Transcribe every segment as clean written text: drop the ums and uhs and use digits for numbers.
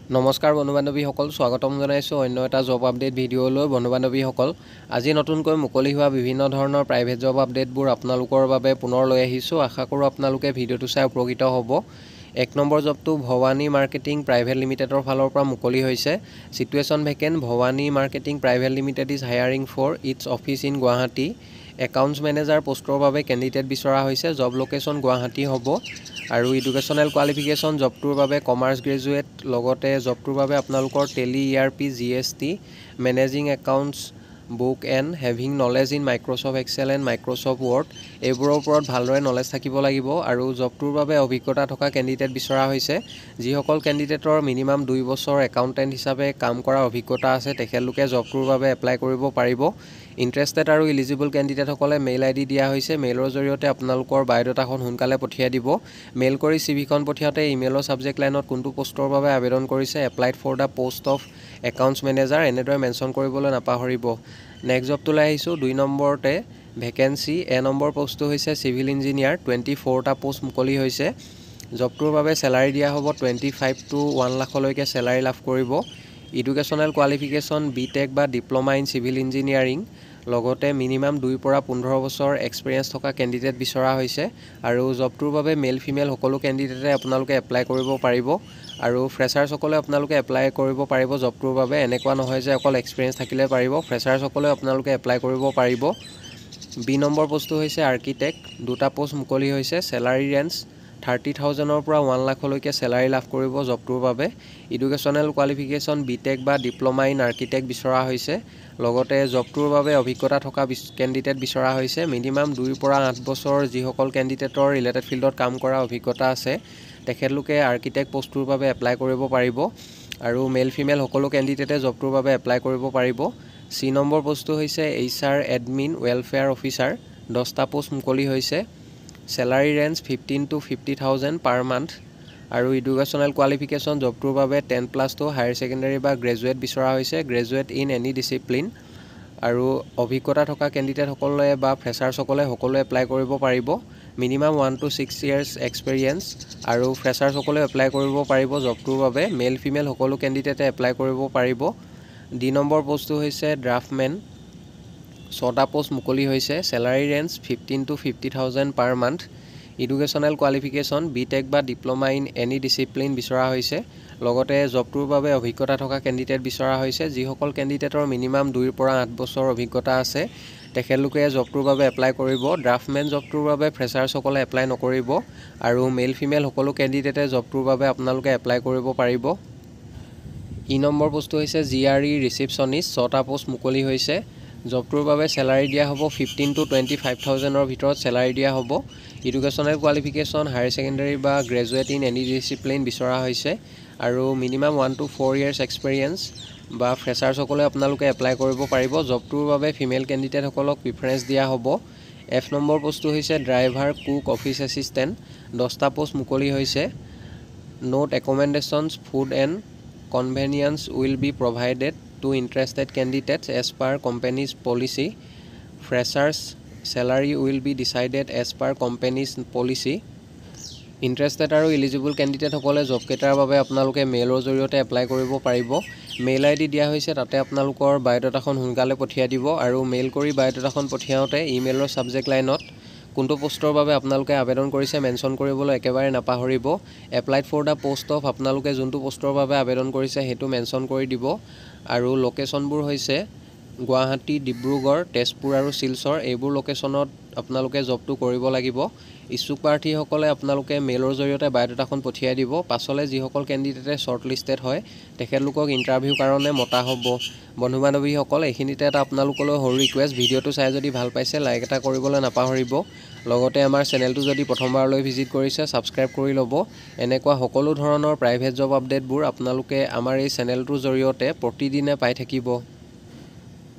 নমস্কাৰ বন্ধু-বান্ধৱীসকল, স্বাগতম জনাইছোঁ অন্য এটা জব আপডেট ভিডিঅ'লৈ। বন্ধু-বান্ধৱীসকল, আজি নতুনকৈ মুকলি হোৱা বিভিন্ন ধৰণৰ প্ৰাইভেট জব আপডেটবোৰ আপোনালোকৰ বাবে পুনৰ লৈ আহিছোঁ। আশা কৰোঁ আপোনালোকে ভিডিঅ'টো চাই উপকৃত হ'ব। 1 নম্বৰ জবটো ভৱানী মাৰ্কেটিং প্ৰাইভেট লিমিটেডৰ ফালৰ পৰা মুকলি হৈছে। Situation vacant, Bhabani marketing private limited is hiring for its office in Guwahati. Accounts manager পোষ্টৰ বাবে কেণ্ডিডেট বিচৰা হৈছে। জব লোকেশ্যন গুৱাহাটী হ'ব আৰু এডুকেশ্যনেল কোৱালিফিকেশ্যন জবটোৰ বাবে কমাৰ্চ গ্ৰেজুৱেট, লগতে জবটোৰ বাবে আপোনালোকৰ Tally ERP GST managing accounts book and having knowledge in Microsoft Excel and Microsoft Word এইবোৰৰ ওপৰত ভালদৰে নলেজ থাকিব লাগিব আৰু জবটোৰ বাবে অভিজ্ঞতা থকা কেণ্ডিডেট বিচৰা হৈছে। যিসকল কেণ্ডিডেটৰ মিনিমাম 2 বছৰ একাউণ্টেণ্ট হিচাপে কাম কৰা অভিজ্ঞতা আছে তেখেতলোকে জবটোৰ বাবে এপ্লাই কৰিব পাৰিব। ইণ্টাৰেষ্টেড আৰু ইলিজিবল কেণ্ডিডেটসকলে মেইল ID দিয়া হৈছে। মেইলৰ জৰিয়তে আপোনালোকৰ বায়'ডাটাখন সোনকালে পঠিয়াই দিব। মেইল কৰি CVখন পঠিয়াওঁতে ইমেইলৰ ছাবজেক্ট লাইনত কোনটো পোষ্টৰ বাবে আবেদন কৰিছে, applied for the post of accounts manager এনেদৰে মেনশ্যন কৰিবলৈ নাপাহৰিব। নেক্সট জবটোলৈ আহিছোঁ। 2 নম্বৰতে ভেকেঞ্চি। নম্বৰ পোষ্টটো হৈছে চিভিল ইঞ্জিনিয়াৰ। 24টা পোষ্ট মুকলি হৈছে। জবটোৰ বাবে চেলাৰী দিয়া হ'ব 25 to 1 লাখলৈকে চেলাৰী লাভ কৰিব। এডুকেশ্যনেল কোৱালিফিকেশ্যন BTech বা ডিপ্ল'মা ইন চিভিল ইঞ্জিনিয়াৰিং, লগতে মিনিমাম 2 পৰা 15 বছৰ এক্সপিৰিয়েঞ্চ থকা কেণ্ডিডেট বিচৰা হৈছে আৰু জবটোৰ বাবে মেল ফিমেল সকলো কেণ্ডিডেটে আপোনালোকে এপ্লাই কৰিব পাৰিব আৰু ফ্ৰেছাৰ্ছসকলে আপোনালোকে এপ্লাই কৰিব পাৰিব জবটোৰ বাবে। এনেকুৱা নহয় যে অকল এক্সপিৰিয়েঞ্চ থাকিলে পাৰিব, ফ্ৰেছাৰ্ছসকলে আপোনালোকে এপ্লাই কৰিব পাৰিব। B নম্বৰ পোষ্টটো হৈছে আৰ্কিটেক্ট। 2টা পোষ্ট মুকলি হৈছে। চেলাৰী ৰেঞ্জ 30,000ৰ পৰা 1 লাখলৈকে চেলাৰী লাভ কৰিব জবটোৰ বাবে। এডুকেশ্যনেল কোৱালিফিকেশ্যন BTech বা ডিপ্ল'মা ইন আৰ্কিটেক্ট বিচৰা হৈছে। লগতে জবটোৰ বাবে অভিজ্ঞতা থকা কেণ্ডিডেট বিচৰা হৈছে। মিনিমাম 2 পৰা 8 বছৰ যিসকল কেণ্ডিডেটৰ ৰিলেটেড ফিল্ডত কাম কৰা অভিজ্ঞতা আছে তেখেতলোকে আৰ্কিটেক্ট পোষ্টটোৰ বাবে এপ্লাই কৰিব পাৰিব আৰু মেল ফিমেল সকলো কেণ্ডিডেটে জবটোৰ বাবে এপ্লাই কৰিব পাৰিব। C নম্বৰ পোষ্টটো হৈছে HR এডমিন ৱেলফেয়াৰ অফিচাৰ। 10টা পোষ্ট মুকলি হৈছে। Salary range 15 to 50,000 per month আৰু এডুকেশ্যনেল কোৱালিফিকেশ্যন জবটোৰ বাবে 10+2 হায়াৰ ছেকেণ্ডেৰী বা গ্ৰেজুৱেট বিচৰা হৈছে। গ্ৰেজুৱেট ইন এনি ডিচিপ্লিন আৰু অভিজ্ঞতা থকা কেণ্ডিডেটসকলে বা ফ্ৰেছাৰ্ছসকলে সকলোৱে এপ্লাই কৰিব পাৰিব। মিনিমাম 1 to 6 years এক্সপিৰিয়েঞ্চ আৰু ফ্ৰেছাৰ্ছসকলেও এপ্লাই কৰিব পাৰিব জবটোৰ বাবে। মেল ফিমেল সকলো কেণ্ডিডেটে এপ্লাই কৰিব পাৰিব। D নম্বৰ পোষ্টটো হৈছে ড্ৰাফ্টমেন। 6টা পোষ্ট মুকলি হৈছে। Salary range 15 to 50,000 per month. Educational qualification BTech বা ডিপ্ল'মা ইন এনি ডিচিপ্লিন বিচৰা হৈছে। লগতে জবটোৰ বাবে অভিজ্ঞতা থকা কেণ্ডিডেট বিচৰা হৈছে। যিসকল কেণ্ডিডেটৰ মিনিমাম 2 পৰা 8 বছৰ অভিজ্ঞতা আছে তেখেতলোকে জবটোৰ বাবে এপ্লাই কৰিব। ড্ৰাফ্টমেন জবটোৰ বাবে ফ্ৰেছাৰ্ছসকলে এপ্লাই নকৰিব আৰু মেল ফিমেল সকলো কেণ্ডিডেটে জবটোৰ বাবে আপোনালোকে এপ্লাই কৰিব পাৰিব। E নম্বৰ পোষ্টটো হৈছে GRE ৰিচিপশ্যনিষ্ট। 6টা পোষ্ট মুকলি হৈছে। জবটোৰ বাবে চেলাৰী দিয়া হ'ব 15 to 25,000ৰ ভিতৰত চেলাৰী দিয়া হ'ব। এডুকেশ্যনেল কোৱালিফিকেশ্যন হায়াৰ ছেকেণ্ডেৰী বা গ্ৰেজুৱেট ইন এনি ডিচিপ্লিন বিচৰা হৈছে আৰু মিনিমাম 1 to 4 years এক্সপিৰিয়েঞ্চ বা ফ্ৰেছাৰ্ছসকলে আপোনালোকে এপ্লাই কৰিব পাৰিব। জবটোৰ বাবে ফিমেল কেণ্ডিডেটসকলক প্ৰিফাৰেঞ্চ দিয়া হ'ব। F নম্বৰ পোষ্টটো হৈছে ড্ৰাইভাৰ কুক অফিচ এছিষ্টেণ্ট। 10টা পোষ্ট মুকলি হৈছে। Note accommodations food and convenience will be provided to interested candidates as per company's policy. Freshers salary will be decided as per company's policy. Interested আৰু eligible কেণ্ডিডেটসকলে জবকেইটাৰ বাবে আপোনালোকে মেইলৰ জৰিয়তে apply কৰিব পাৰিব। মেইল ID দিয়া হৈছে, তাতে আপোনালোকৰ বায়'ডাটাখন সোনকালে পঠিয়াই দিব আৰু মেইল কৰি বায়'ডাটাখন পঠিয়াওঁতে ইমেইলৰ ছাবজেক্ট লাইনত কোনটো পোষ্টৰ বাবে আপোনালোকে আবেদন কৰিছে মেনশ্যন কৰিবলৈ একেবাৰে নাপাহৰিব। Applied for the post of আপোনালোকে যোনটো পোষ্টৰ বাবে আবেদন কৰিছে সেইটো মেনশ্যন কৰি দিব আৰু লোকেশ্যনবোৰ হৈছে গুৱাহাটী, ডিব্ৰুগড়, তেজপুৰ আৰু শিলচৰ। এইবোৰ লোকেশ্যনত আপোনালোকে জবটো কৰিব লাগিব। ইচ্ছুক প্ৰাৰ্থীসকলে আপোনালোকে মেইলৰ জৰিয়তে বায়'ডাটাখন পঠিয়াই দিব। পাছলৈ যিসকল কেণ্ডিডেটে শ্বৰ্ট লিষ্টেড হয় তেখেতলোকক ইণ্টাৰভিউৰ কাৰণে মতা হ'ব। বন্ধু-বান্ধৱীসকল, এইখিনিতে এটা আপোনালোকলৈ সৰু ৰিকুৱেষ্ট, ভিডিঅ'টো চাই যদি ভাল পাইছে লাইক এটা কৰিবলৈ নাপাহৰিব। লগতে আমাৰ চেনেলটো যদি প্ৰথমবাৰলৈ ভিজিট কৰিছে ছাবস্ক্ৰাইব কৰি ল'ব। এনেকুৱা সকলো ধৰণৰ প্ৰাইভেট জব আপডেটবোৰ আপোনালোকে আমাৰ এই চেনেলটোৰ জৰিয়তে প্ৰতিদিনে পাই থাকিব।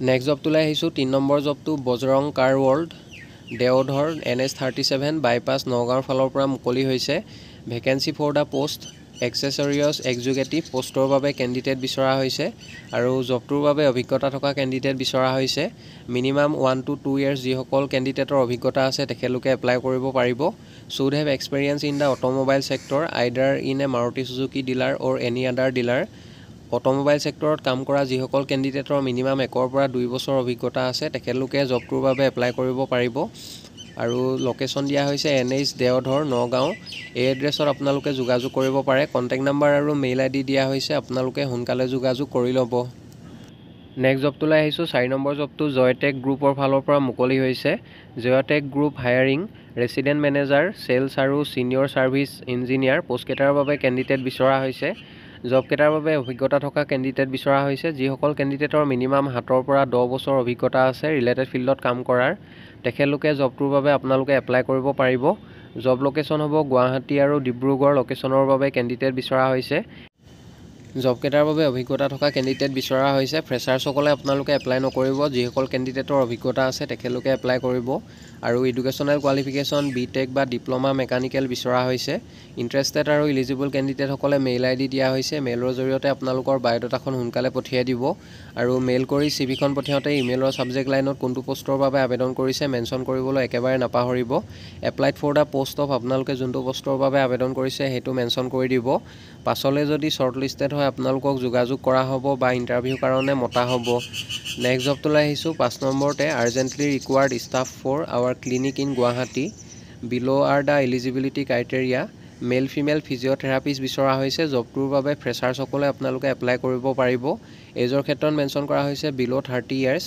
নেক্সট জবটোলৈ আহিছোঁ। 3 নম্বৰ জবটো Bajrang car world, Deodhar NH 37 bypass নগাঁৱৰ ফালৰ পৰা মুকলি হৈছে। Vacancy for the post accessories executive পোষ্টৰ বাবে কেণ্ডিডেট বিচৰা হৈছে আৰু জবটোৰ বাবে অভিজ্ঞতা থকা কেণ্ডিডেট বিচৰা হৈছে। মিনিমাম 1 to 2 years যিসকল কেণ্ডিডেটৰ অভিজ্ঞতা আছে তেখেতলোকে এপ্লাই কৰিব পাৰিব। Should have experience in the automobile sector either in a Maruti Suzuki dealer or any other dealer. Automobile চেক্টৰত কাম কৰা যিসকল কেণ্ডিডেটৰ মিনিমাম 1 পৰা 2 বছৰ অভিজ্ঞতা আছে তেখেতলোকে জবটোৰ বাবে এপ্লাই কৰিব পাৰিব। আৰু লোকেশ্যন দিয়া হৈছে NH দেওধৰ নগাঁও। এই এড্ৰেছত আপোনালোকে যোগাযোগ কৰিব পাৰে। কণ্টেক্ট নাম্বাৰ আৰু মেইল ID দিয়া হৈছে, আপোনালোকে সোনকালে যোগাযোগ কৰি ল'ব। নেক্সট জবটোলৈ আহিছোঁ। 4 নম্বৰ জবটো জয়টেক গ্ৰুপৰ ফালৰ পৰা মুকলি হৈছে। Joytech group hiring resident manager sales আৰু ছিনিয়ৰ ছাৰ্ভিচ ইঞ্জিনিয়াৰ পোষ্টকেইটাৰ বাবে কেণ্ডিডেট বিচৰা হৈছে। জবকেইটাৰ বাবে অভিজ্ঞতা থকা কেণ্ডিডেট বিচৰা হৈছে। যিসকল কেণ্ডিডেটৰ মিনিমাম 7 পৰা 10 বছৰ অভিজ্ঞতা আছে ৰিলেটেড ফিল্ডত কাম কৰাৰ তেখেতলোকে জবটোৰ বাবে আপোনালোকে এপ্লাই কৰিব পাৰিব। জব লোকেশ্যন হ'ব গুৱাহাটী আৰু ডিব্ৰুগড় লোকেশ্যনৰ বাবে কেণ্ডিডেট বিচৰা হৈছে। জবকেইটাৰ বাবে অভিজ্ঞতা থকা কেণ্ডিডেট বিচৰা হৈছে। ফ্ৰেছাৰ্ছসকলে আপোনালোকে এপ্লাই নকৰিব। যিসকল কেণ্ডিডেটৰ অভিজ্ঞতা আছে তেখেতলোকে এপ্লাই কৰিব। আৰু এডুকেশ্যনেল কোৱালিফিকেশ্যন BTech বা ডিপ্ল'মা মেকানিকেল বিচৰা হৈছে। ইণ্টাৰেষ্টেড আৰু ইলিজিবল কেণ্ডিডেটসকলে মেইল ID দিয়া হৈছে। মেইলৰ জৰিয়তে আপোনালোকৰ বায়'ডাটাখন সোনকালে পঠিয়াই দিব। আৰু মেইল কৰি CVখন পঠিয়াওঁতে ইমেইলৰ ছাবজেক্ট লাইনত কোনটো পোষ্টৰ বাবে আবেদন কৰিছে মেনশ্যন কৰিবলৈ একেবাৰে নাপাহৰিব। Applied for the post of আপোনালোকে যোনটো পোষ্টৰ বাবে আবেদন কৰিছে সেইটো মেনশ্যন কৰি দিব। পাছলৈ যদি শ্বৰ্টলিষ্টেড হয় আপোনালোকক যোগাযোগ কৰা হ'ব বা ইণ্টাৰভিউৰ কাৰণে মতা হ'ব। নেক্সট জবটোলৈ আহিছোঁ। 5 নম্বৰতে urgently required staff for our clinic in Guwahati below' are the eligibility criteria male female physiotherapist বিচৰা হৈছে। জবটোৰ বাবে ফ্ৰেছাৰ্ছসকলে আপোনালোকে এপ্লাই কৰিব পাৰিব। এজৰ ক্ষেত্ৰত মেনশ্যন কৰা হৈছে বিল' 30 years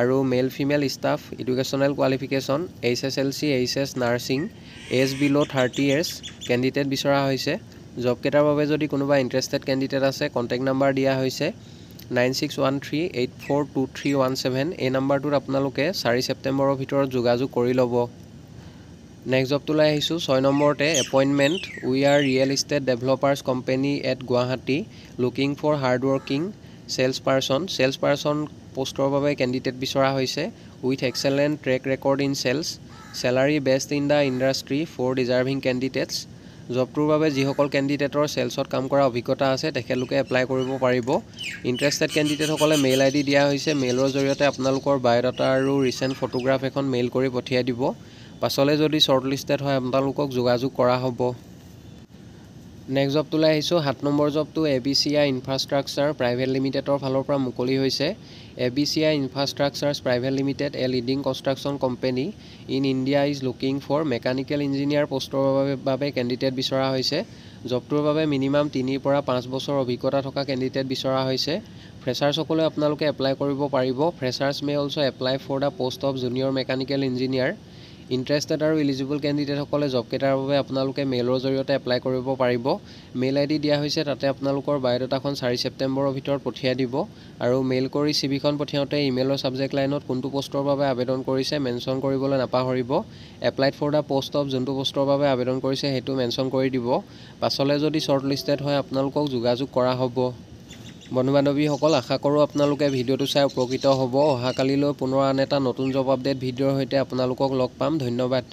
আৰু male female staff educational qualification HSLC HS nursing age below' 30 years candidate বিচৰা হৈছে। জবকেইটাৰ বাবে যদি কোনোবা ইণ্টাৰেষ্টেড কেণ্ডিডেট আছে কণ্টেক্ট নাম্বাৰ দিয়া হৈছে 9613842317। এই নাম্বাৰটোত আপোনালোকে 4 ছেপ্টেম্বৰৰ ভিতৰত যোগাযোগ কৰি ল'ব। নেক্সট জবটোলৈ আহিছোঁ। 6 নম্বৰতে appointment we are real estate developers company at Guwahati looking for hardworking sales person পোষ্টৰ বাবে কেণ্ডিডেট বিচৰা হৈছে with excellent track record in sales salary best in the industry for deserving candidates. জবটোৰ বাবে যিসকল কেণ্ডিডেটৰ চেলছত কাম কৰা অভিজ্ঞতা আছে তেখেতলোকে এপ্লাই কৰিব পাৰিব। ইণ্টাৰেষ্টেড কেণ্ডিডেটসকলে মেইল ID দিয়া হৈছে। মেইলৰ জৰিয়তে আপোনালোকৰ বায়'ডাটা আৰু ৰিচেণ্ট ফটোগ্ৰাফ এখন মেইল কৰি পঠিয়াই দিব। পাছলৈ যদি শ্বৰ্টলিষ্টেড হয় আপোনালোকক যোগাযোগ কৰা হ'ব। নেক্সট জবটোলৈ আহিছোঁ। 7 নম্বৰ জবটো ABCI ইনফ্ৰাষ্ট্ৰাকচাৰ প্ৰাইভেট লিমিটেডৰ ফালৰ পৰা মুকলি হৈছে। ABCI infrastructures private limited a leading construction company in India is looking for mechanical engineer পোষ্টৰ বাবে কেণ্ডিডেট বিচৰা হৈছে। জবটোৰ বাবে মিনিমাম 3 পৰা 5 বছৰ অভিজ্ঞতা থকা কেণ্ডিডেট বিচৰা হৈছে। ফ্ৰেছাৰ্ছসকলে আপোনালোকে এপ্লাই কৰিব পাৰিব। Freshers may also' apply for the post of junior mechanical engineer. Interested আৰু ইলিজিবল কেণ্ডিডেটসকলে জবকেইটাৰ বাবে আপোনালোকে মেইলৰ জৰিয়তে এপ্লাই কৰিব পাৰিব। মেইল ID দিয়া হৈছে, তাতে আপোনালোকৰ বায়'ডাটাখন 4 ছেপ্টেম্বৰৰ ভিতৰত পঠিয়াই দিব। আৰু মেইল কৰি CVখন পঠিয়াওঁতে ইমেইলৰ ছাবজেক্ট লাইনত কোনটো পোষ্টৰ বাবে আবেদন কৰিছে মেনশ্যন কৰিবলৈ নাপাহৰিব। Applied for the post of যোনটো পোষ্টৰ বাবে আবেদন কৰিছে সেইটো মেনশ্যন কৰি দিব। পাছলৈ যদি শ্বৰ্টলিষ্টেড হয় আপোনালোকক যোগাযোগ কৰা হ'ব। বন্ধু বান্ধৱীসকল, আশা কৰোঁ আপোনালোকে ভিডিঅ'টো চাই উপকৃত হ'ব। অহাকালিলৈ পুনৰ আন এটা নতুন জব আপডেট ভিডিঅ'ৰ সৈতে আপোনালোকক লগ পাম। ধন্যবাদ।